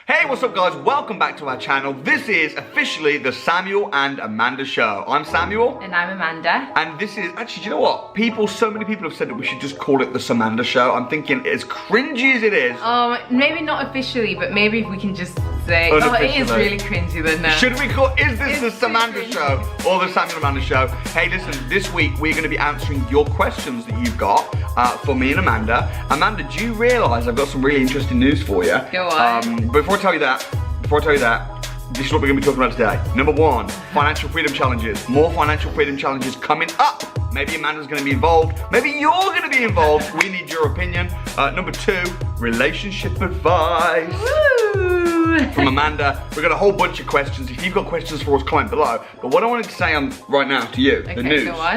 Hey, what's up guys? Welcome back to our channel. This is officially the Samuel and Amanda show. I'm Samuel. And I'm Amanda. And this is, actually, do you know what? So many people have said that we should just call it the Samanda show. I'm thinking, as cringy as it is. Maybe not officially, but maybe if we can just say, it is really cringy then. No. Should we call, is this the Samanda show or the Samuel and Amanda show? Hey, listen, this week we're going to be answering your questions that you've got for me and Amanda. Amanda, do you realise I've got some really interesting news for you? Go on. Before I tell you that, this is what we're going to be talking about today. Number one, financial freedom challenges. More financial freedom challenges coming up. Maybe Amanda's going to be involved. Maybe you're going to be involved. We need your opinion. Number two, relationship advice. Woo! From Amanda. We've got a whole bunch of questions. If you've got questions for us, comment below. But what I wanted to say right now to you, the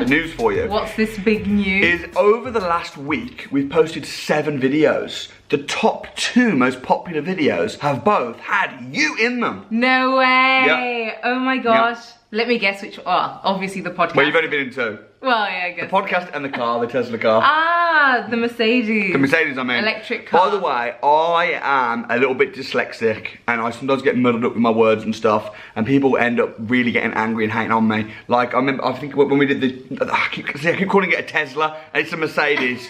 news for you. What's this big news? Is over the last week, we've posted 7 videos. The top 2 most popular videos have both had you in them. No way! Yep. Oh my gosh. Yep. Let me guess which one. Oh, obviously the podcast. Well, you've only been in 2. Well, yeah, I guess. The podcast and the car, the Tesla car. Ah, the Mercedes. The Mercedes, I mean. Electric car. By the way, I am a little bit dyslexic and I sometimes get muddled up with my words and stuff, and people end up really getting angry and hating on me. Like, I think when we did I keep calling it a Tesla, and it's a Mercedes.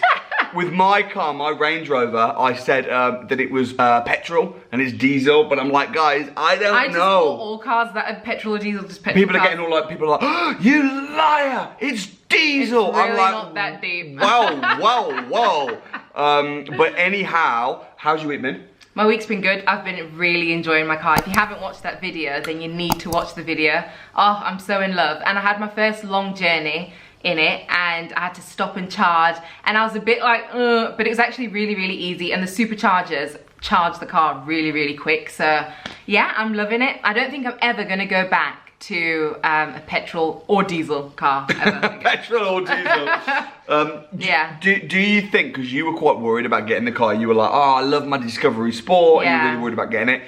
With my car, my Range Rover, I said that it was petrol and it's diesel, but I'm like, guys, I don't know. I just call all cars that are petrol or diesel just petrol People are getting all like, people are like, oh, you liar, it's diesel. It's really I'm like, not that deep. whoa. But anyhow, how's your week been? My week's been good. I've been really enjoying my car. If you haven't watched that video, then you need to watch the video. Oh, I'm so in love. And I had my first long journey in it, and I had to stop and charge, and I was a bit like, but it was actually really, really easy, and the superchargers charge the car really, really quick. So yeah, I'm loving it. I don't think I'm ever gonna go back to a petrol or diesel car ever. Petrol or diesel. Yeah. Do you think, because you were quite worried about getting the car, you were like, oh, I love my Discovery Sport, and you're really worried about getting it.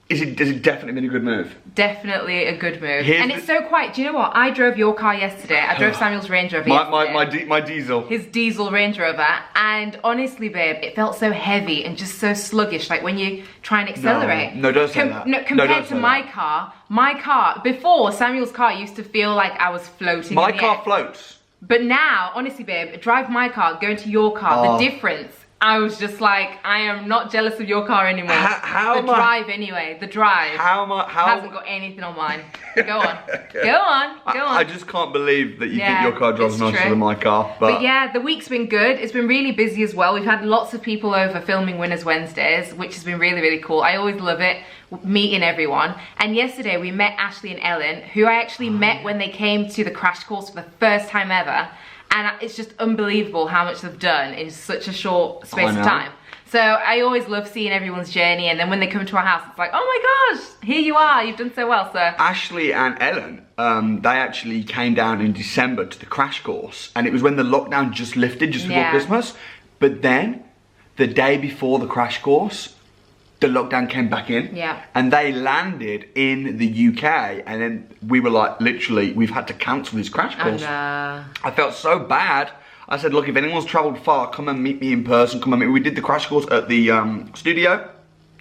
Has it definitely been a good move? Definitely a good move. And it's so quiet. Do you know what? I drove your car yesterday. I drove Samuel's Range Rover yesterday. My diesel. His diesel Range Rover. And honestly, babe, it felt so heavy and just so sluggish. Like when you try and accelerate. No, don't say that. No, compared to my car, before, Samuel's car used to feel like I was floating. My car floats. But now, honestly, babe, drive my car, go into your car, the difference. I was just like, I am not jealous of your car anymore. The drive hasn't got anything on mine. Go on. I just can't believe that you think your car drives nicer than my car. But yeah, the week's been good. It's been really busy as well. We've had lots of people over filming Winners Wednesdays, which has been really, really cool. I always love it, meeting everyone. And yesterday we met Ashley and Ellen, who I actually met when they came to the crash course for the first time ever. And it's just unbelievable how much they've done in such a short space of time. So I always love seeing everyone's journey, and then when they come to our house, it's like, oh my gosh, here you are, you've done so well. So Ashley and Ellen, they actually came down in December to the crash course, and it was when the lockdown just lifted, just before Christmas. But then, the day before the crash course, the lockdown came back in, and they landed in the UK, and then we were like, literally, we've had to cancel this crash course. I felt so bad. I said, look, if anyone's travelled far, come and meet me in person, come and meet me. We did the crash course at the studio.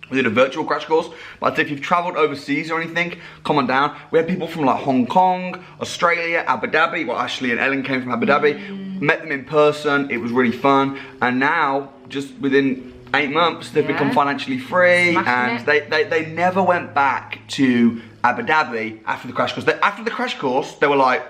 We did a virtual crash course, but if you've travelled overseas or anything, come on down. We had people from like Hong Kong, Australia, Abu Dhabi. Well, Ashley and Ellen came from Abu Dhabi. Met them in person, it was really fun. And now, just within 8 months, they've become financially free, and they never went back to Abu Dhabi after the crash course. After the crash course, they were like,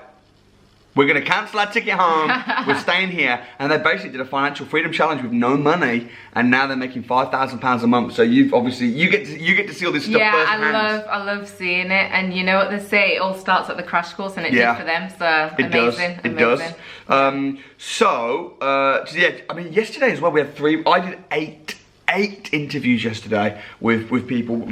we're going to cancel our ticket home, we're staying here. And they basically did a financial freedom challenge with no money, and now they're making £5,000 a month. So you've obviously, you get to see all this stuff firsthand. I love seeing it. And you know what they say, it all starts at the crash course, and it did for them. So it amazing. It does. Yeah, I mean, yesterday as well, we had I did eight interviews yesterday with people.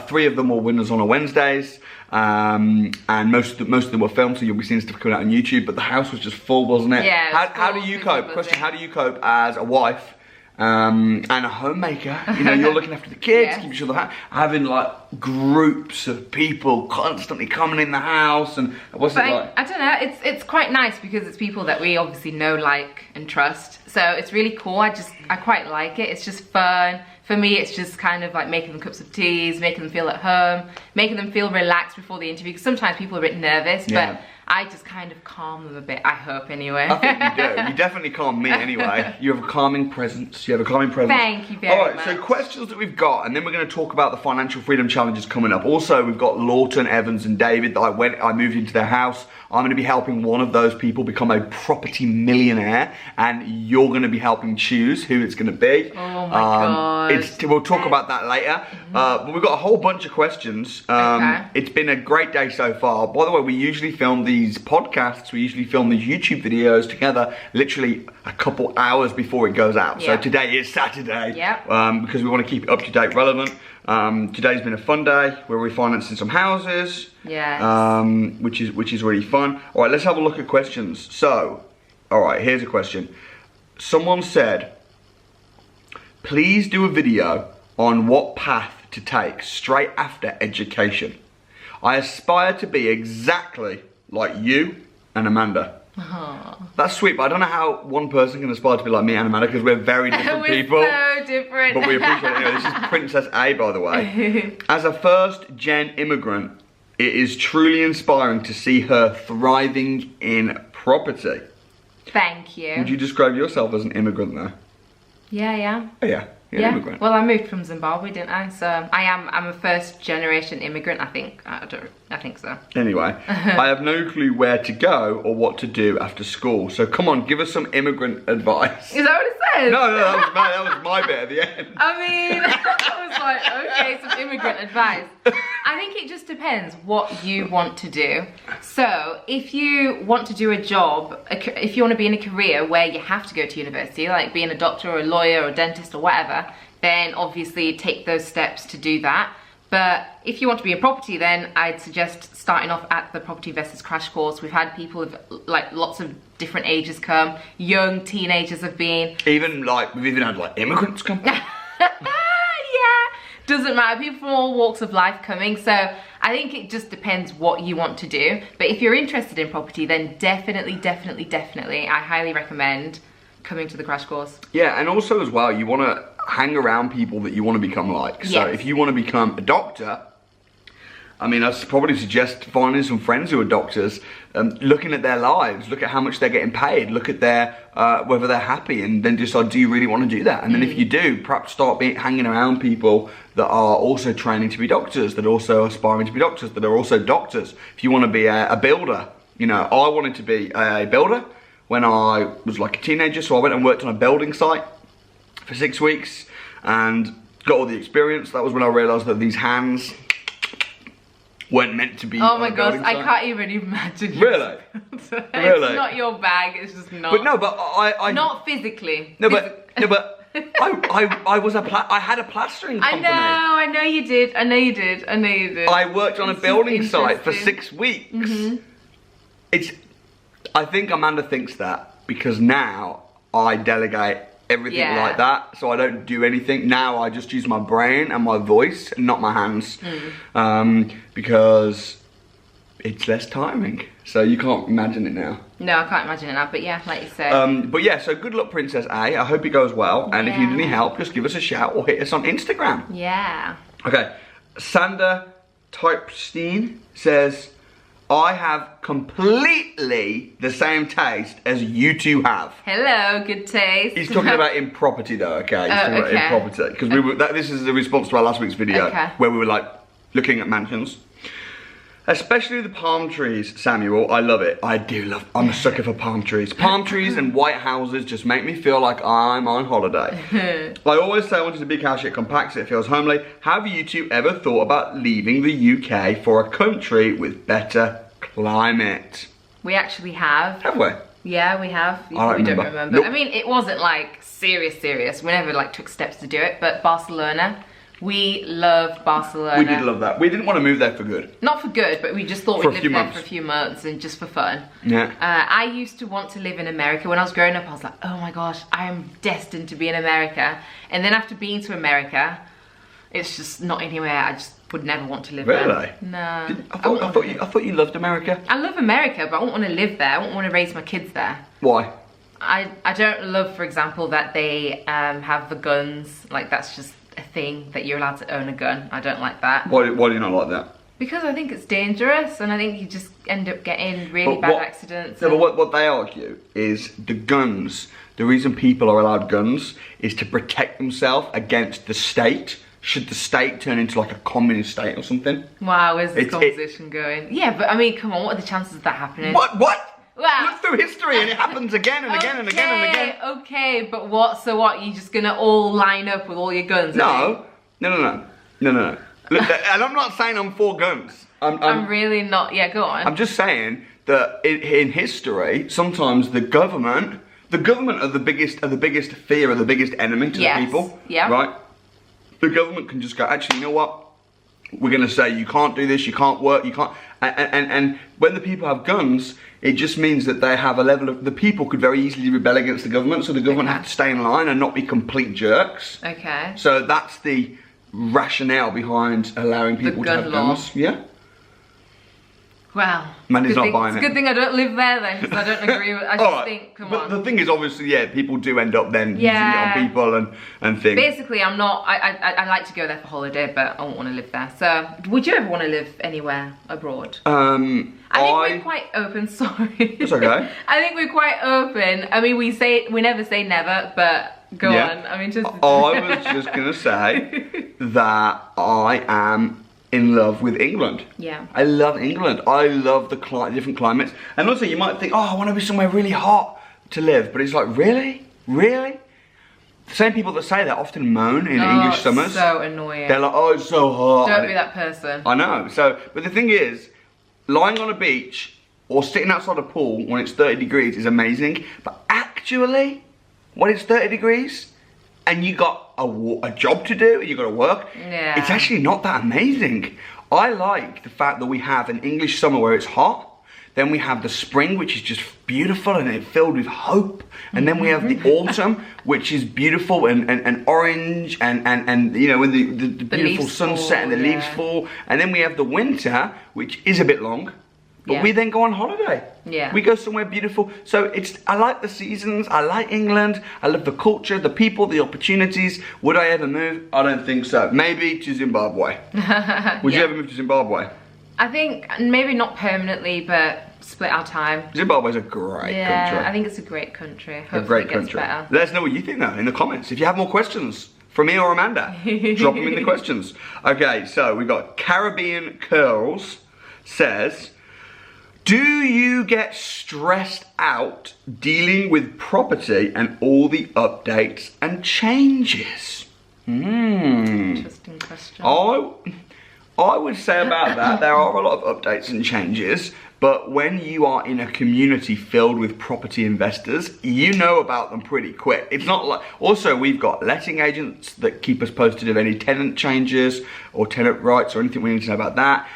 3 of them were Winners on a Wednesdays, and most of them were filmed, so you'll be seeing stuff coming out on YouTube. But the house was just full, wasn't it? Yeah. How do you cope? Question: how do you cope as a wife and a homemaker. You know, you're looking after the kids, Yes. keeping each other happy, having like groups of people constantly coming in the house, and what's it like? I don't know, it's quite nice because it's people that we obviously know, like, and trust. So it's really cool. I quite like it. It's just fun. For me, it's just kind of like making them cups of teas, making them feel at home, making them feel relaxed before the interview. Because sometimes people are a bit nervous, but I just kind of calm them a bit, I hope, anyway. I think you do. You definitely calm me anyway. You have a calming presence. You have a calming presence. Thank you very much. So questions that we've got, and then we're going to talk about the financial freedom challenges coming up. Also, we've got Lawton, Evans, and David that I moved into their house. I'm going to be helping one of those people become a property millionaire, and you're going to be helping choose who it's going to be. Oh my god. We'll talk about that later. But we've got a whole bunch of questions. It's been a great day so far. By the way, we usually film these podcasts, we usually film these YouTube videos together literally a couple hours before it goes out. So today is Saturday. Because we want to keep it up to date, relevant. Today's been a fun day. We're refinancing some houses. Yes. Which is really fun. All right, let's have a look at questions. So, all right, here's a question. Someone said, please do a video on what path to take straight after education. I aspire to be exactly like you and Amanda. That's sweet, but I don't know how one person can aspire to be like me and Amanda because we're very different people. We're so different. But we appreciate it anyway. This is Princess A, by the way. As a first-gen immigrant, it is truly inspiring to see her thriving in property. Thank you. Would you describe yourself as an immigrant there? Yeah. Oh, yeah. You're an immigrant. Well, I moved from Zimbabwe, didn't I? So I'm a first generation immigrant, I think. I think so. Anyway, I have no clue where to go or what to do after school. So come on, give us some immigrant advice. Is that what it says? No, that was my bit at the end. I mean, I was like, okay, some immigrant advice. I think it just depends what you want to do. So if you want to do a job, if you want to be in a career where you have to go to university, like being a doctor or a lawyer or a dentist or whatever, then obviously take those steps to do that. But if you want to be in property, then I'd suggest starting off at the Property Investors Crash Course. We've had people of like lots of different ages come. Young teenagers have been. We've even had like immigrants come. Yeah, doesn't matter. People from all walks of life coming. So I think it just depends what you want to do. But if you're interested in property, then definitely, I highly recommend coming to the crash course. Yeah, and also as well, you want to hang around people that you want to become like. So if you want to become a doctor, I mean, I'd probably suggest finding some friends who are doctors, looking at their lives, look at how much they're getting paid, look at their whether they're happy, and then decide, do you really want to do that? And then if you do, perhaps start hanging around people that are also training to be doctors, that are also aspiring to be doctors, that are also doctors. If you want to be a builder, you know, I wanted to be a builder when I was like a teenager, so I went and worked on a building site for 6 weeks and got all the experience. That was when I realised that these hands weren't meant to be. Oh my gosh, I can't even imagine. Really? It's Really? not your bag, it's just not. But no, but I not physically. No, but I had a plastering company. I know you did. I worked on a building site for 6 weeks. I think Amanda thinks that because now I delegate everything like that, so I don't do anything. Now I just use my brain and my voice, and not my hands, because it's less timing. So you can't imagine it now. No, I can't imagine it now, but yeah, like you said. But yeah, so good luck, Princess A. I hope it goes well, and if you need any help, just give us a shout or hit us on Instagram. Yeah. Okay, Sander Typestein says, I have completely the same taste as you two have. Hello, good taste. He's talking about in property though, okay? He's talking about in property. Because this is the response to our last week's video where we were like looking at mansions. Especially the palm trees, Samuel. I love it. I'm a sucker for palm trees. Palm trees and white houses just make me feel like I'm on holiday. I always say I wanted a big house, it compacts, it feels homely. Have you two ever thought about leaving the UK for a country with better climate? We actually have. Have we? Yeah, we have. I don't remember. Nope. I mean, it wasn't like serious. We never like took steps to do it, but Barcelona We loved Barcelona. We did love that. We didn't want to move there for good. Not for good, but we just thought we'd live there for a few months and just for fun. Yeah. I used to want to live in America. When I was growing up, I was like, oh my gosh, I am destined to be in America. And then after being to America, it's just not anywhere. I just would never want to live there. Really? No. I thought you loved America. I love America, but I wouldn't want to live there. I wouldn't want to raise my kids there. Why? I don't love, for example, that they have the guns. Like, that's just a thing that you're allowed to own a gun. I don't like that. Why do you not like that? Because I think it's dangerous, and I think you just end up getting really bad accidents. No, but what they argue is the guns, the reason people are allowed guns is to protect themselves against the state. Should the state turn into like a communist state or something? Wow, where's this conversation going? Yeah, but I mean, come on, what are the chances of that happening? What? Wow. Look through history and it happens again and again and again and again. Okay, but what? So what? You just gonna all line up with all your guns? No. Look, and I'm not saying I'm for guns. I'm really not. Yeah, go on. I'm just saying that in history, sometimes the government are the biggest fear, or the biggest enemy to the people. Yeah. Right. The government can just go, actually, you know what? We're going to say you can't do this, you can't work, you can't... And when the people have guns, it just means that they have a level of... The people could very easily rebel against the government, so the government have to stay in line and not be complete jerks. Okay. So that's the rationale behind allowing people to have guns. Yeah. Well, Mandy's not buying it. It's a good thing I don't live there then, because I don't agree with... I just think, come on. But the thing is, obviously, yeah, people do end up then using it on people and things. Basically, I'm not... I like to go there for holiday, but I don't want to live there. So, would you ever want to live anywhere abroad? I think we're quite open, sorry. It's okay. I think we're quite open. I mean, we never say never, but go on. I mean, just... I was just going to say that I am... in love with England. Yeah. I love England. I love the different climates. And also you might think, oh, I want to be somewhere really hot to live. But it's like, really? Really? The same people that say that often moan in English summers. So annoying. They're like, oh, it's so hot. Don't be that person. I know. So, but the thing is, lying on a beach or sitting outside a pool when it's 30 degrees is amazing. But actually, when it's 30 degrees, and you got a job to do, and you got to work, it's actually not that amazing. I like the fact that we have an English summer where it's hot, then we have the spring, which is just beautiful and it's filled with hope, and then we have the autumn, which is beautiful and orange, and you know, when the beautiful sunset and the leaves fall, and then we have the winter, which is a bit long. But we then go on holiday. Yeah. We go somewhere beautiful. So I like the seasons, I like England, I love the culture, the people, the opportunities. Would I ever move? I don't think so. Maybe to Zimbabwe. Would you ever move to Zimbabwe? I think maybe not permanently, but split our time. Zimbabwe's a great country. Yeah, I think it's a great country. Hopefully a great it gets country. better. Let us know what you think though in the comments. If you have more questions from me or Amanda, drop them in the questions. Okay, so we've got Caribbean Curls says, do you get stressed out dealing with property and all the updates and changes? Interesting question. I would say about that, there are a lot of updates and changes, but when you are in a community filled with property investors, you know about them pretty quick. It's not like, also we've got letting agents that keep us posted of any tenant changes or tenant rights or anything we need to know about that.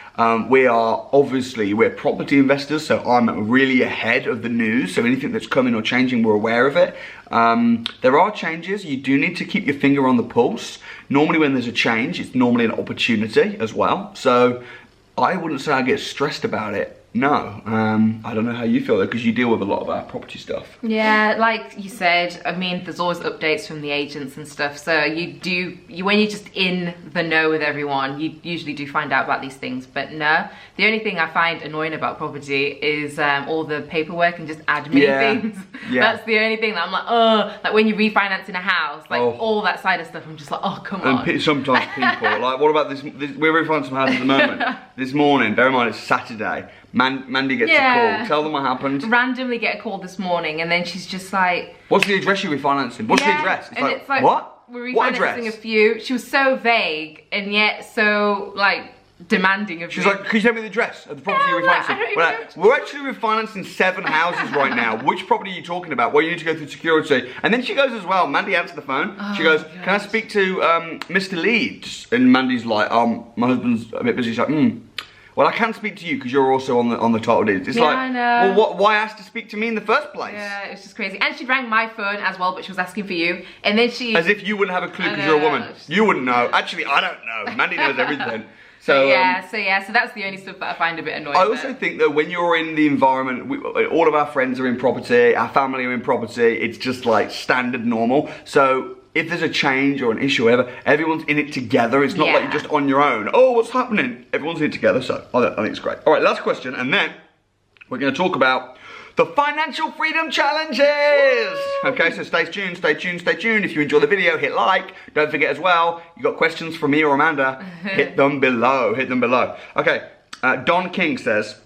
We're property investors, so I'm really ahead of the news, so anything that's coming or changing, we're aware of it. There are changes, you do need to keep your finger on the pulse. Normally when there's a change, it's normally an opportunity as well. So I wouldn't say I get stressed about it. No, I don't know how you feel though, because you deal with a lot of our property stuff. Yeah, like you said, I mean, there's always updates from the agents and stuff. So when you're just in the know with everyone, you usually do find out about these things. But no, the only thing I find annoying about property is all the paperwork and just admin things. Yeah. That's the only thing that I'm like, oh, like when you're refinancing a house, like all that side of stuff, I'm just like, oh, come on. And sometimes people, like, what about this? We're refinancing some houses at the moment. This morning, bear in mind it's Saturday. Mandy gets a call. Tell them what happened. Randomly get a call this morning, and then she's just like, what's the address you're refinancing? What's the address? It's like, what? We're refinancing a few. She was so vague, and yet so, like, demanding of me. She's like, can you send me the address of the property you're refinancing? We're actually refinancing 7 houses right now. Which property are you talking about? Well, you need to go through security. And then she goes as well, Mandy answered the phone. She goes, can I speak to Mr. Leeds? And Mandy's like, my husband's a bit busy. She's like, well, I can speak to you because you're also on the title deeds. It's like, I know. well, why ask to speak to me in the first place? Yeah, it's just crazy. And she rang my phone as well, but she was asking for you. And then she... As if you wouldn't have a clue because you're a woman. You wouldn't know. Actually, I don't know. Mandy knows everything. So that's the only stuff that I find a bit annoying. I also think that when you're in the environment, all of our friends are in property, our family are in property, it's just like standard normal. So if there's a change or an issue or whatever, everyone's in it together. It's not like you're just on your own. Oh, what's happening? Everyone's in it together, so I think it's great. All right, last question, and then we're going to talk about the financial freedom challenges. Okay, so stay tuned, stay tuned, stay tuned. If you enjoy the video, hit like. Don't forget as well, you got questions from me or Amanda, hit them below, hit them below. Okay, Don King says,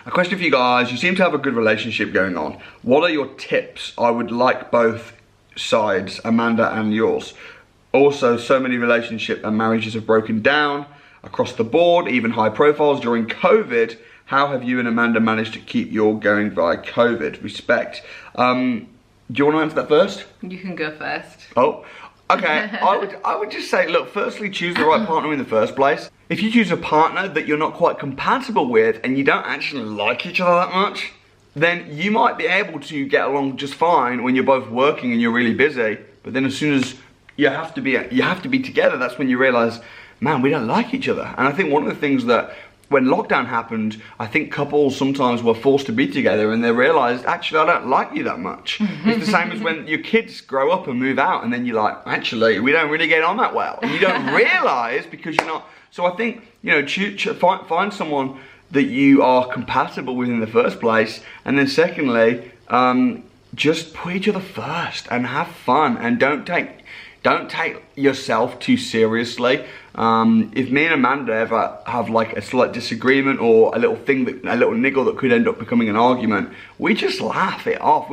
a question for you guys. You seem to have a good relationship going on. What are your tips? I would like both sides, Amanda and yours. Also, so many relationship and marriages have broken down across the board, even high profiles during COVID. How have you and Amanda managed to keep your going via COVID? Respect. Do you want to answer that first? You can go first. Oh, okay. I would just say, look, firstly, choose the right partner in the first place. If you choose a partner that you're not quite compatible with and you don't actually like each other that much, then you might be able to get along just fine when you're both working and you're really busy. But then as soon as you have to be together, that's when you realize, man, we don't like each other. And I think one of the things that when lockdown happened, I think couples sometimes were forced to be together and they realized, actually, I don't like you that much. It's the same as when your kids grow up and move out and then you're like, actually, we don't really get on that well. And you don't realize because you're not. So I think, you know, find someone that you are compatible with in the first place. And then secondly, just put each other first and have fun and don't take yourself too seriously. If me and Amanda ever have like a slight disagreement or a little niggle that could end up becoming an argument, we just laugh it off.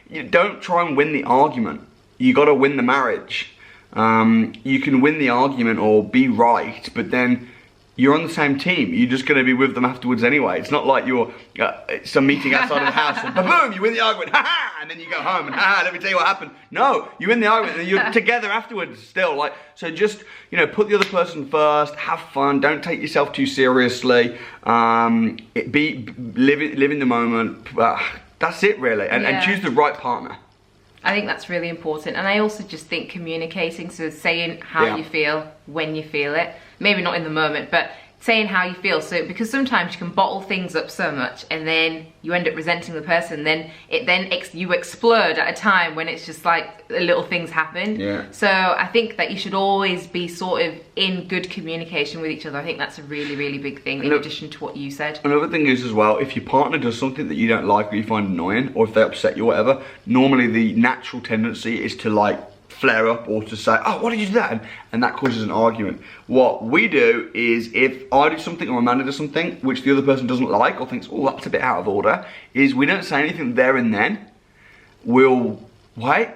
You don't try and win the argument. You got to win the marriage. You can win the argument or be right, but then you're on the same team. You're just going to be with them afterwards anyway. It's not like you're some meeting outside of the house and boom, you win the argument, ha-ha, and then you go home and ha-ha, let me tell you what happened. No, you win the argument and you're together afterwards still. Like, so just, you know, put the other person first, have fun, don't take yourself too seriously, live in the moment. That's it really, and choose the right partner. I think that's really important. And I also just think communicating, so saying how you feel when you feel it. Maybe not in the moment, but saying how you feel. So because sometimes you can bottle things up so much and then you end up resenting the person, then you explode at a time when it's just like little things happen. Yeah. So I think that you should always be sort of in good communication with each other. I think that's a really, really big thing in addition to what you said. Another thing is as well, if your partner does something that you don't like or you find annoying, or if they upset you or whatever, normally the natural tendency is to like flare up or to say, oh, why did you do that? And that causes an argument. What we do is if I do something or Amanda does something which the other person doesn't like or thinks, oh, that's a bit out of order, is we don't say anything there and then. We'll wait,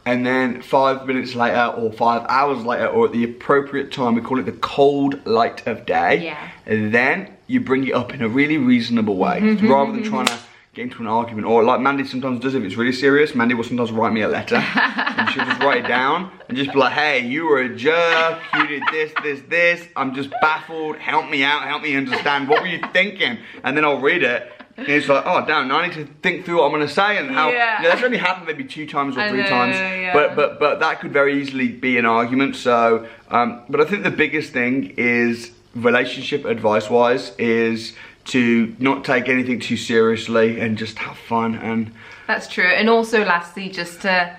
and then 5 minutes later or 5 hours later or at the appropriate time, we call it the cold light of day, and then you bring it up in a really reasonable way, rather than trying to get into an argument. Or like Mandy sometimes does if it's really serious. Mandy will sometimes write me a letter and she'll just write it down and just be like, hey, you were a jerk, you did this, I'm just baffled, help me out, help me understand, what were you thinking? And then I'll read it and it's like, oh damn, now I need to think through what I'm gonna say and how, that's only happened maybe 2 times or 3 times, but that could very easily be an argument. So, but I think the biggest thing is, relationship advice wise, is to not take anything too seriously and just have fun. And that's true. And also lastly, just to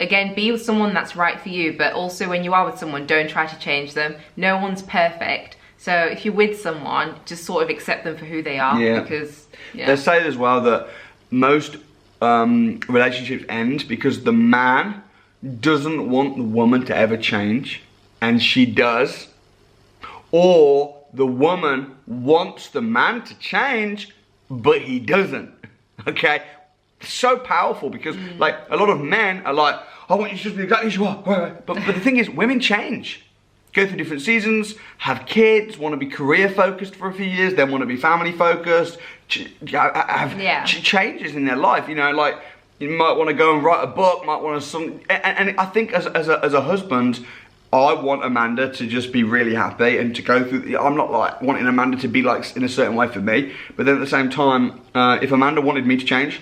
again be with someone that's right for you, but also when you are with someone, don't try to change them. No one's perfect, so if you're with someone, just sort of accept them for who they are. Because they say as well that most relationships end because the man doesn't want the woman to ever change and she does, or the woman wants the man to change, but he doesn't. Okay? So powerful because like a lot of men are like, I want you to just be exactly as you are. But the thing is, women change. go through different seasons, have kids, want to be career focused for a few years, then want to be family focused, have changes in their life, you know, like you might want to go and write a book, might want to and I think as a husband, I want Amanda to just be really happy and to go through, I'm not like wanting Amanda to be like in a certain way for me, but then at the same time, if Amanda wanted me to change,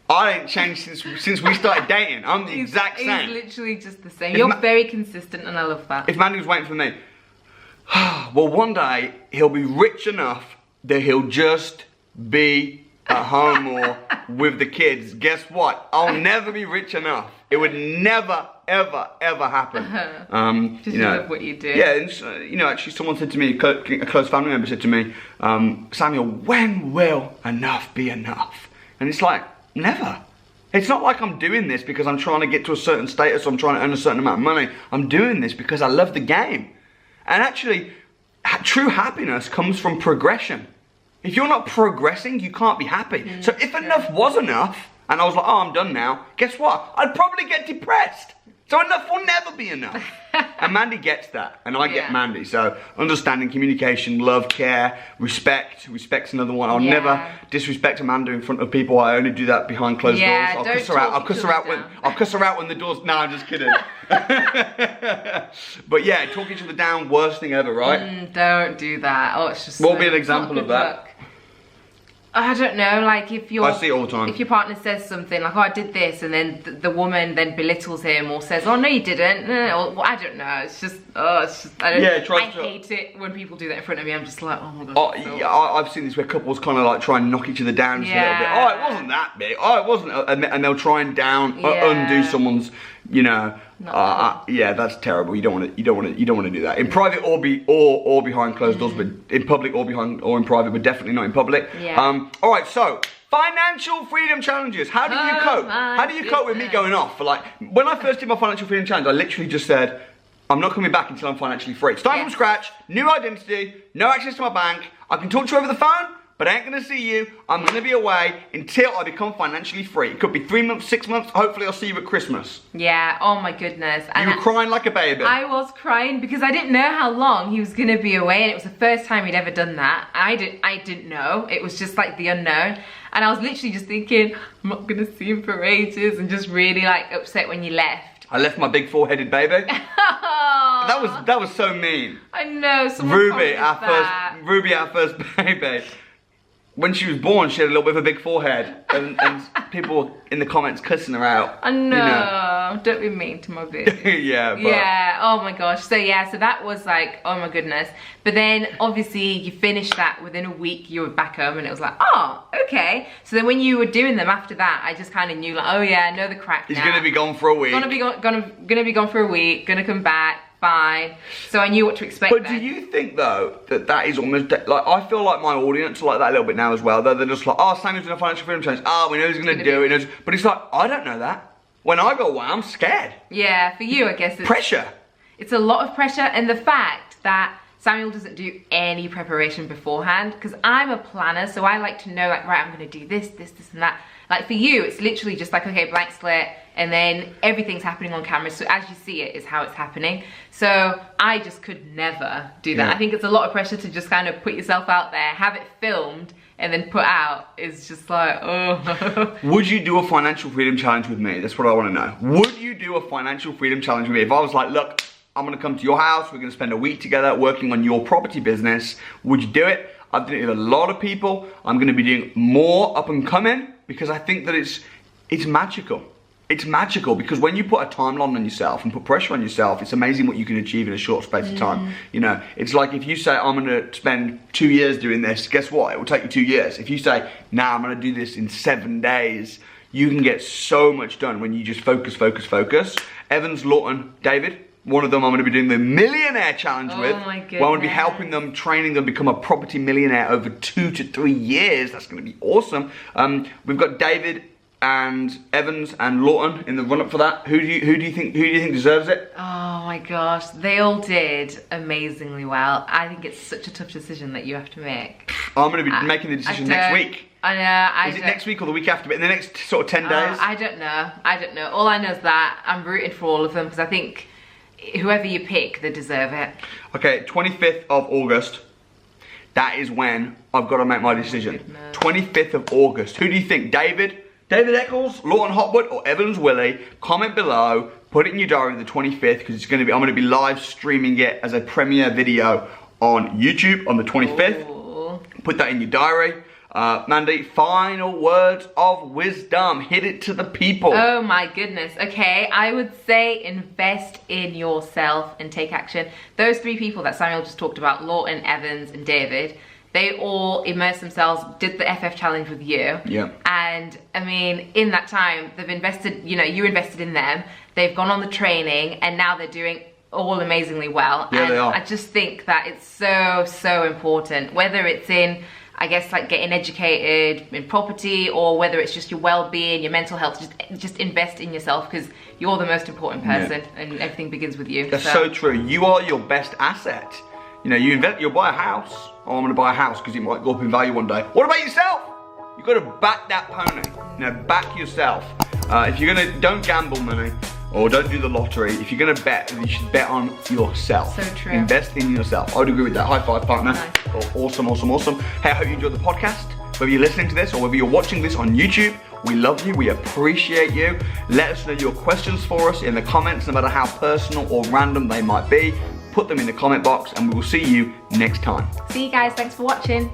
I ain't changed since we started dating. I'm the exact same. He's literally just the same. You're very consistent and I love that. If Mandy was waiting for me, well, one day he'll be rich enough that he'll just be at home or with the kids. Guess what? I'll never be rich enough. It would never, ever, ever happen. Just love what you do. Yeah, and, you know, actually someone said to me, a close family member said to me, Samuel, when will enough be enough? And it's like, never. It's not like I'm doing this because I'm trying to get to a certain status or I'm trying to earn a certain amount of money. I'm doing this because I love the game. And actually, true happiness comes from progression. If you're not progressing, you can't be happy. So if enough was enough, and I was like, oh, I'm done now, guess what? I'd probably get depressed. So enough will never be enough. And Mandy gets that, and I get Mandy. So understanding, communication, love, care, respect. Respect's another one. I'll never disrespect Amanda in front of people. I only do that behind closed doors. I'll cuss her out. I'll cuss her out when the doors. No, I'm just kidding. But yeah, talk each other down. Worst thing ever, right? Don't do that. Oh, it's just. What would be an example of that? Luck. I don't know, like if you're... I see it all the time. If your partner says something like, oh, I did this, and then the woman then belittles him or says, oh, no, you didn't. Or, well, I don't know. It's just, I hate it when people do that in front of me. I'm just like, oh my God. I've seen this where couples kind of like try and knock each other down just a little bit. Oh, it wasn't that big. Oh, it wasn't. And they'll try and undo someone's, you know... yeah, that's terrible. You don't want to do that in private or behind closed doors, but in public or in private, but definitely not in public. All right, so financial freedom challenges. How do you cope? How do you cope with me going off? For like when I first did my financial freedom challenge, I literally just said, I'm not coming back until I'm financially free. Starting from scratch, new identity, no access to my bank. I can talk to you over the phone, but I ain't gonna see you. I'm gonna be away until I become financially free. It could be 3 months, 6 months. Hopefully I'll see you at Christmas. Yeah, oh my goodness. And you were crying like a baby. I was crying because I didn't know how long he was gonna be away, and it was the first time he'd ever done that. I didn't know. It was just like the unknown. And I was literally just thinking, I'm not gonna see him for ages, and just really like upset when you left. I left my big four-headed baby. That was so mean. I know. Ruby, our first baby. When she was born, she had a little bit of a big forehead, and people were in the comments cussing her out. I know. You know. Don't be mean to my baby. Yeah. Oh my gosh. So so that was like, oh my goodness. But then obviously you finished that within a week. You were back home, and it was like, oh, okay. So then when you were doing them after that, I just kind of knew like, oh yeah, I know the crack. He's gonna be gone for a week. Gonna be gone for a week. Gonna come back. Fine. So I knew what to expect. But do you think though that is almost like, I feel like my audience are like that a little bit now as well. They're just like, oh, Samuel's doing a financial freedom challenge. Oh, we know he's gonna do it. But it's like, I don't know that. When I go away, I'm scared. Yeah, for you, I guess it's pressure. It's a lot of pressure, and the fact that Samuel doesn't do any preparation beforehand, because I'm a planner, so I like to know like, right, I'm gonna do this, this, this, and that. Like for you, it's literally just like, okay, blank slate, and then everything's happening on camera. So as you see it is how it's happening. So I just could never do that. I think it's a lot of pressure to just kind of put yourself out there, have it filmed, and then put out. It's just like, oh. Would you do a financial freedom challenge with me? That's what I want to know. Would you do a financial freedom challenge with me? If I was like, look, I'm gonna come to your house, we're gonna spend a week together working on your property business, would you do it? I've done it with a lot of people. I'm gonna be doing more up and coming, because I think that it's magical. It's magical because when you put a timeline on yourself and put pressure on yourself, it's amazing what you can achieve in a short space of time. You know, it's like if you say, I'm gonna spend 2 years doing this, guess what? It will take you 2 years. If you say, nah, I'm gonna do this in 7 days, you can get so much done when you just focus, focus, focus. Evans, Lawton, David, one of them I'm going to be doing the millionaire challenge with. My goodness. Where I'm going to be helping them, training them, become a property millionaire over 2 to 3 years. That's going to be awesome. We've got David and Evans and Lawton in the run-up for that. Who do you think deserves it? Oh my gosh, they all did amazingly well. I think it's such a tough decision that you have to make. I'm going to be making the decision next week. I know. Is it next week or the week after? But in the next sort of 10 days? I don't know. All I know is that I'm rooting for all of them, because I think whoever you pick, they deserve it. Okay, 25th of August. That is when I've got to make my decision. 25th of August. Who do you think? David Eccles, Lawton Hotwood, or Evans Willie? Comment below. Put it in your diary the 25th because I'm going to be live streaming it as a premiere video on YouTube on the 25th. Ooh. Put that in your diary. Mandy, final words of wisdom. Hit it to the people. Oh my goodness. Okay, I would say invest in yourself and take action. Those 3 people that Samuel just talked about, Lawton, Evans, and David, they all immersed themselves, did the FF challenge with you. Yeah. And I mean, in that time, they've invested, you know, you invested in them. They've gone on the training and now they're doing all amazingly well. Yeah, and they are. I just think that it's so important, whether it's in, I guess, like getting educated in property, or whether it's just your well-being, your mental health. Just invest in yourself because you're the most important person, and everything begins with you. That's so true. You are your best asset. You know, you'll buy a house. Oh, I'm going to buy a house because it might go up in value one day. What about yourself? You've got to back that pony. You know, back yourself. If you're going to, don't gamble money. Or don't do the lottery. If you're gonna bet, you should bet on yourself. So true. Invest in yourself. I would agree with that. High five, partner. Nice. Oh, awesome. Hey, I hope you enjoyed the podcast. Whether you're listening to this or whether you're watching this on YouTube, we love you, we appreciate you. Let us know your questions for us in the comments, no matter how personal or random they might be. Put them in the comment box and we will see you next time. See you guys, thanks for watching.